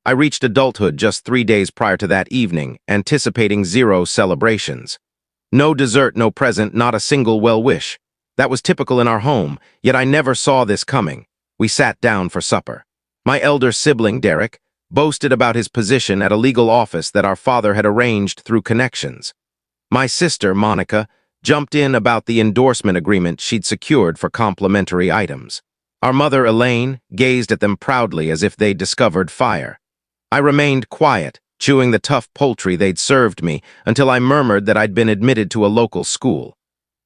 I reached adulthood just 3 days prior to that evening, anticipating zero celebrations. No dessert, no present, not a single well-wish. That was typical in our home, yet I never saw this coming. We sat down for supper. My elder sibling, Derek, boasted about his position at a legal office that our father had arranged through connections. My sister, Monica, jumped in about the endorsement agreement she'd secured for complimentary items. Our mother, Elaine, gazed at them proudly as if they'd discovered fire. I remained quiet, chewing the tough poultry they'd served me until I murmured that I'd been admitted to a local school.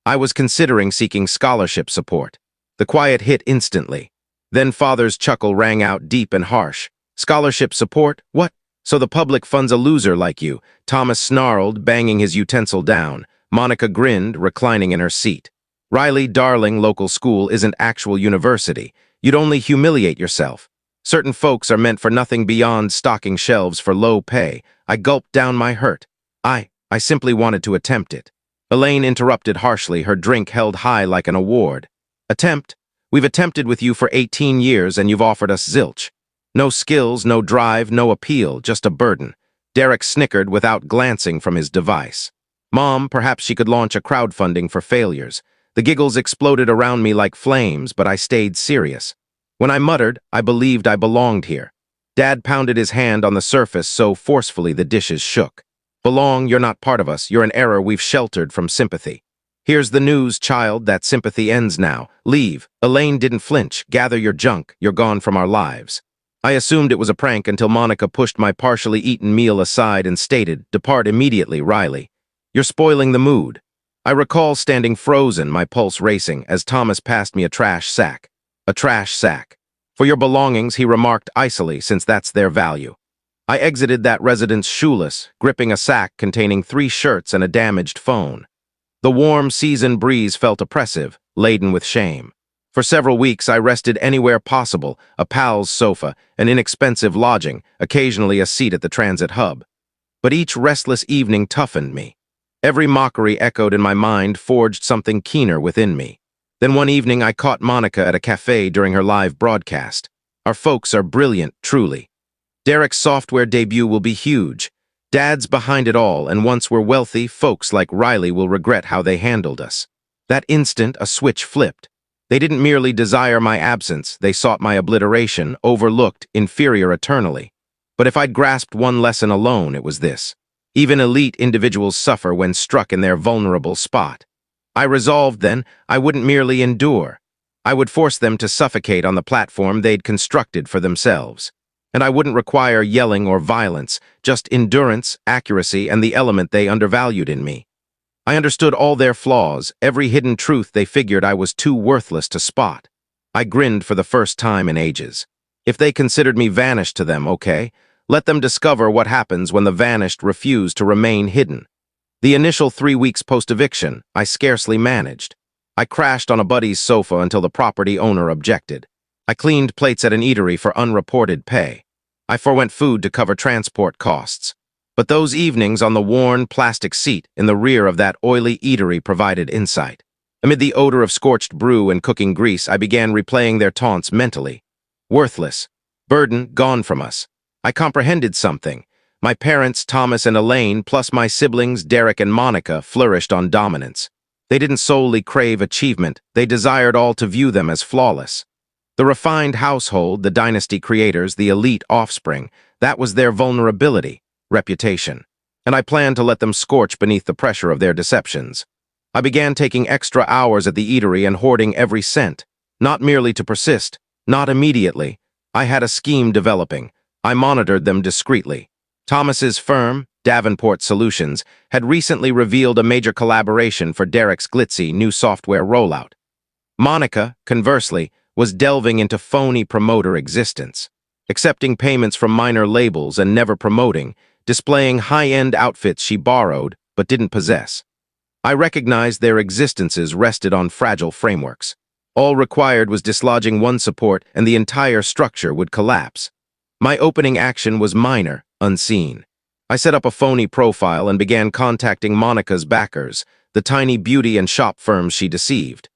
I was considering seeking scholarship support. The quiet hit instantly. Then Father's chuckle rang out deep and harsh. Scholarship support? What? So the public funds a loser like you? Thomas snarled, banging his utensil down. Monica grinned, reclining in her seat. Riley, darling, local school isn't actual university. You'd only humiliate yourself. Certain folks are meant for nothing beyond stocking shelves for low pay. I gulped down my hurt. I simply wanted to attempt it. Elaine interrupted harshly, her drink held high like an award. Attempt? We've attempted with you for 18 years and you've offered us zilch. No skills, no drive, no appeal, just a burden. Derek snickered without glancing from his device. Mom, perhaps she could launch a crowdfunding for failures. The giggles exploded around me like flames, but I stayed serious. When I muttered, I believed I belonged here. Dad pounded his hand on the surface so forcefully the dishes shook. Belong, you're not part of us. You're an error we've sheltered from sympathy. Here's the news, child, that sympathy ends now. Leave. Elaine didn't flinch. Gather your junk. You're gone from our lives. I assumed it was a prank until Monica pushed my partially eaten meal aside and stated, Depart immediately, Riley. You're spoiling the mood. I recall standing frozen, my pulse racing, as Thomas passed me a trash sack. A trash sack. For your belongings, he remarked icily, since that's their value. I exited that residence shoeless, gripping a sack containing 3 shirts and a damaged phone. The warm season breeze felt oppressive, laden with shame. For several weeks I rested anywhere possible, a pal's sofa, an inexpensive lodging, occasionally a seat at the transit hub. But each restless evening toughened me. Every mockery echoed in my mind, forged something keener within me. Then one evening I caught Monica at a cafe during her live broadcast. Our folks are brilliant, truly. Derek's software debut will be huge. Dad's behind it all, and once we're wealthy, folks like Riley will regret how they handled us. That instant, a switch flipped. They didn't merely desire my absence, they sought my obliteration, overlooked, inferior eternally. But if I'd grasped one lesson alone, it was this. Even elite individuals suffer when struck in their vulnerable spot. I resolved then, I wouldn't merely endure. I would force them to suffocate on the platform they'd constructed for themselves. And I wouldn't require yelling or violence, just endurance, accuracy, and the element they undervalued in me. I understood all their flaws, every hidden truth they figured I was too worthless to spot. I grinned for the first time in ages. If they considered me vanished to them, okay, let them discover what happens when the vanished refuse to remain hidden. The initial 3 weeks post-eviction, I scarcely managed. I crashed on a buddy's sofa until the property owner objected. I cleaned plates at an eatery for unreported pay. I forwent food to cover transport costs. But those evenings on the worn plastic seat in the rear of that oily eatery provided insight. Amid the odor of scorched brew and cooking grease, I began replaying their taunts mentally. Worthless. Burden gone from us. I comprehended something. My parents, Thomas and Elaine, plus my siblings, Derek and Monica, flourished on dominance. They didn't solely crave achievement. They desired all to view them as flawless. The refined household, the dynasty creators, the elite offspring, that was their vulnerability, reputation. And I planned to let them scorch beneath the pressure of their deceptions. I began taking extra hours at the eatery and hoarding every cent, not merely to persist, not immediately. I had a scheme developing. I monitored them discreetly. Thomas's firm, Davenport Solutions, had recently revealed a major collaboration for Derek's glitzy new software rollout. Monica, conversely, was delving into phony promoter existence, accepting payments from minor labels and never promoting, displaying high-end outfits she borrowed but didn't possess. I recognized their existences rested on fragile frameworks. All required was dislodging one support and the entire structure would collapse. My opening action was minor, unseen. I set up a phony profile and began contacting Monica's backers, the tiny beauty and shop firms she deceived.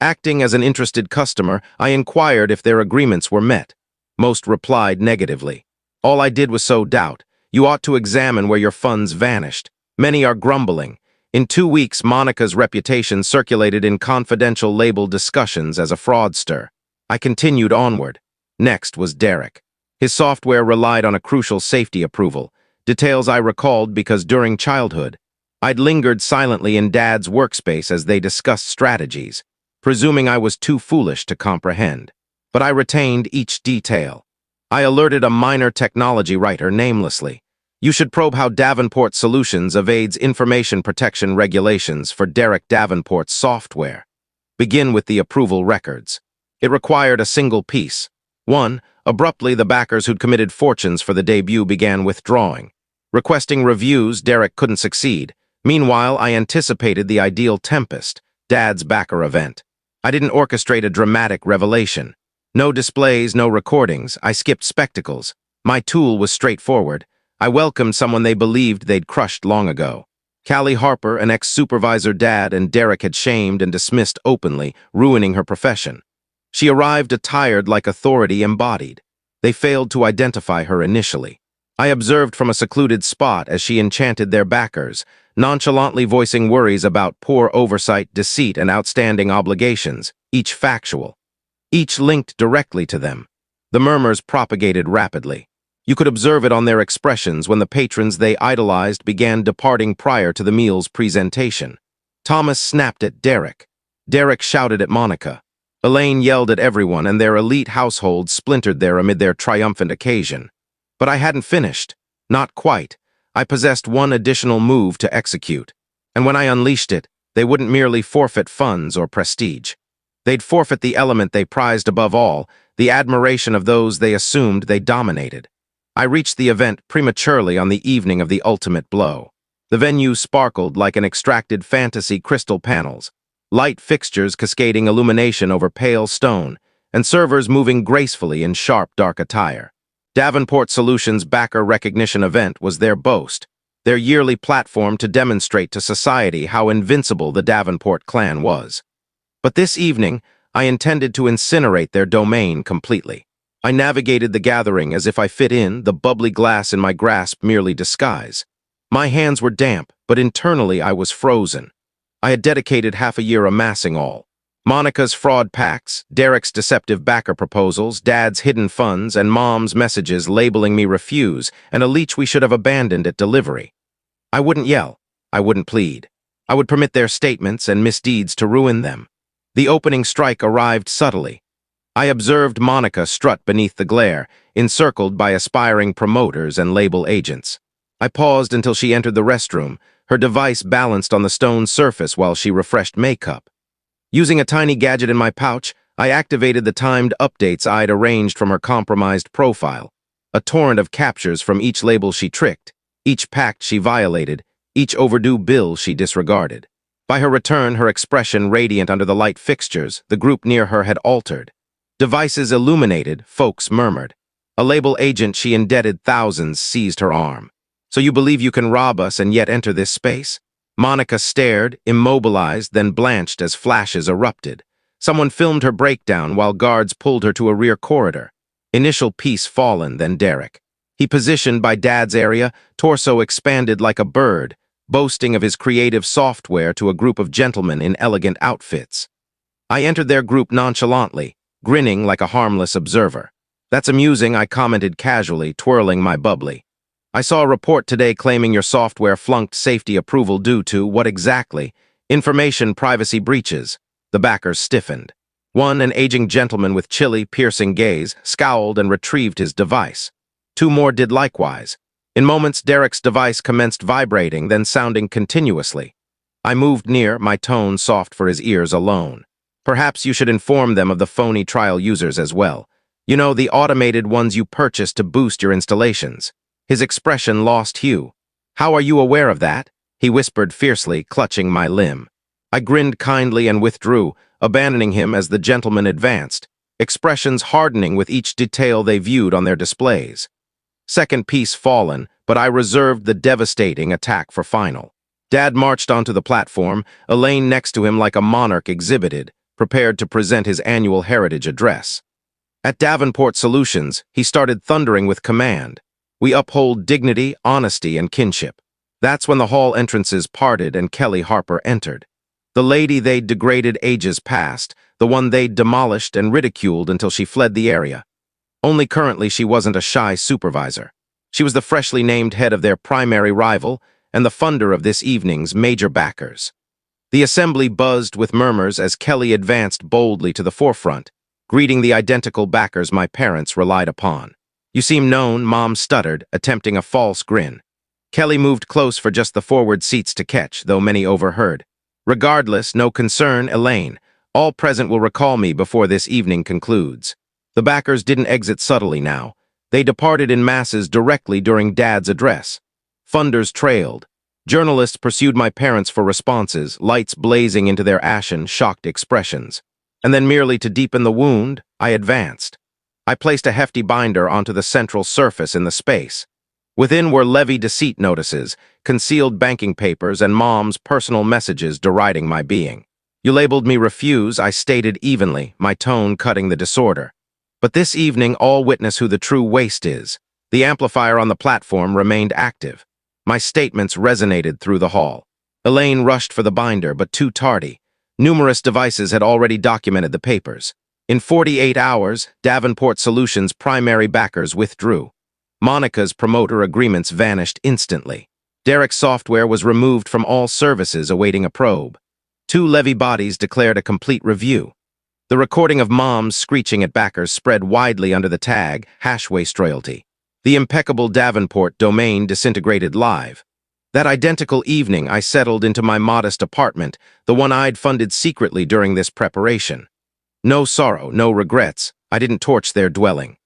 Acting as an interested customer, I inquired if their agreements were met. Most replied negatively. All I did was sow doubt. You ought to examine where your funds vanished. Many are grumbling. In 2 weeks, Monica's reputation circulated in confidential label discussions as a fraudster. I continued onward. Next was Derek. His software relied on a crucial safety approval, details I recalled because during childhood, I'd lingered silently in Dad's workspace as they discussed strategies, presuming I was too foolish to comprehend. But I retained each detail. I alerted a minor technology writer namelessly. You should probe how Davenport Solutions evades information protection regulations for Derek Davenport's software. Begin with the approval records. It required a single piece. 1. Abruptly, the backers who'd committed fortunes for the debut began withdrawing. Requesting reviews, Derek couldn't succeed. Meanwhile, I anticipated the ideal tempest, Dad's backer event. I didn't orchestrate a dramatic revelation. No displays, no recordings. I skipped spectacles. My tool was straightforward. I welcomed someone they believed they'd crushed long ago. Callie Harper, an ex-supervisor Dad and Derek had shamed and dismissed openly, ruining her profession. She arrived attired like authority embodied. They failed to identify her initially. I observed from a secluded spot as she enchanted their backers, nonchalantly voicing worries about poor oversight, deceit, and outstanding obligations, each factual. Each linked directly to them. The murmurs propagated rapidly. You could observe it on their expressions when the patrons they idolized began departing prior to the meal's presentation. Thomas snapped at Derek. Derek shouted at Monica. Elaine yelled at everyone, and their elite household splintered there amid their triumphant occasion. But I hadn't finished. Not quite. I possessed one additional move to execute. And when I unleashed it, they wouldn't merely forfeit funds or prestige. They'd forfeit the element they prized above all, the admiration of those they assumed they dominated. I reached the event prematurely on the evening of the ultimate blow. The venue sparkled like an extracted fantasy crystal panels, light fixtures cascading illumination over pale stone, and servers moving gracefully in sharp, dark attire. Davenport Solutions' backer recognition event was their boast, their yearly platform to demonstrate to society how invincible the Davenport clan was. But this evening, I intended to incinerate their domain completely. I navigated the gathering as if I fit in, the bubbly glass in my grasp merely disguise. My hands were damp, but internally I was frozen. I had dedicated half a year amassing all. Monica's fraud pacts, Derek's deceptive backer proposals, Dad's hidden funds, and Mom's messages labeling me refuse, and a leech we should have abandoned at delivery. I wouldn't yell. I wouldn't plead. I would permit their statements and misdeeds to ruin them. The opening strike arrived subtly. I observed Monica strut beneath the glare, encircled by aspiring promoters and label agents. I paused until she entered the restroom, her device balanced on the stone surface while she refreshed makeup. Using a tiny gadget in my pouch, I activated the timed updates I'd arranged from her compromised profile, a torrent of captures from each label she tricked, each pact she violated, each overdue bill she disregarded. By her return, her expression radiant under the light fixtures, the group near her had altered. Devices illuminated, folks murmured. A label agent she indebted thousands seized her arm. So you believe you can rob us and yet enter this space? Monica stared, immobilized, then blanched as flashes erupted. Someone filmed her breakdown while guards pulled her to a rear corridor. Initial piece fallen, then Derek. He positioned by Dad's area, torso expanded like a bird, boasting of his creative software to a group of gentlemen in elegant outfits. I entered their group nonchalantly, grinning like a harmless observer. That's amusing, I commented casually, twirling my bubbly. I saw a report today claiming your software flunked safety approval due to, what exactly? Information privacy breaches. The backers stiffened. One, an aging gentleman with chilly, piercing gaze, scowled and retrieved his device. Two more did likewise. In moments, Derek's device commenced vibrating, then sounding continuously. I moved near, my tone soft for his ears alone. Perhaps you should inform them of the phony trial users as well. You know, the automated ones you purchased to boost your installations. His expression lost hue. How are you aware of that? He whispered fiercely, clutching my limb. I grinned kindly and withdrew, abandoning him as the gentleman advanced, expressions hardening with each detail they viewed on their displays. Second piece fallen, but I reserved the devastating attack for final. Dad marched onto the platform, Elaine next to him like a monarch exhibited, prepared to present his annual heritage address. At Davenport Solutions, he started thundering with command. We uphold dignity, honesty, and kinship. That's when the hall entrances parted and Kelly Harper entered. The lady they'd degraded ages past, the one they'd demolished and ridiculed until she fled the area. Only currently she wasn't a shy supervisor. She was the freshly named head of their primary rival and the funder of this evening's major backers. The assembly buzzed with murmurs as Kelly advanced boldly to the forefront, greeting the identical backers my parents relied upon. "You seem known," Mom stuttered, attempting a false grin. Kelly moved close for just the forward seats to catch, though many overheard. "Regardless, no concern, Elaine. All present will recall me before this evening concludes." The backers didn't exit subtly now. They departed in masses directly during Dad's address. Funders trailed. Journalists pursued my parents for responses, lights blazing into their ashen, shocked expressions. And then, merely to deepen the wound, I advanced. I placed a hefty binder onto the central surface in the space. Within were levy deceit notices, concealed banking papers, and Mom's personal messages deriding my being. "You labeled me refuse," I stated evenly, my tone cutting the disorder. "But this evening all witness who the true waste is." The amplifier on the platform remained active. My statements resonated through the hall. Elaine rushed for the binder, but too tardy. Numerous devices had already documented the papers. In 48 hours, Davenport Solutions' primary backers withdrew. Monica's promoter agreements vanished instantly. Derek's software was removed from all services awaiting a probe. 2 levy bodies declared a complete review. The recording of Mom's screeching at backers spread widely under the tag #waste royalty. The impeccable Davenport domain disintegrated live. That identical evening, I settled into my modest apartment, the one I'd funded secretly during this preparation. No sorrow, no regrets. I didn't torch their dwelling.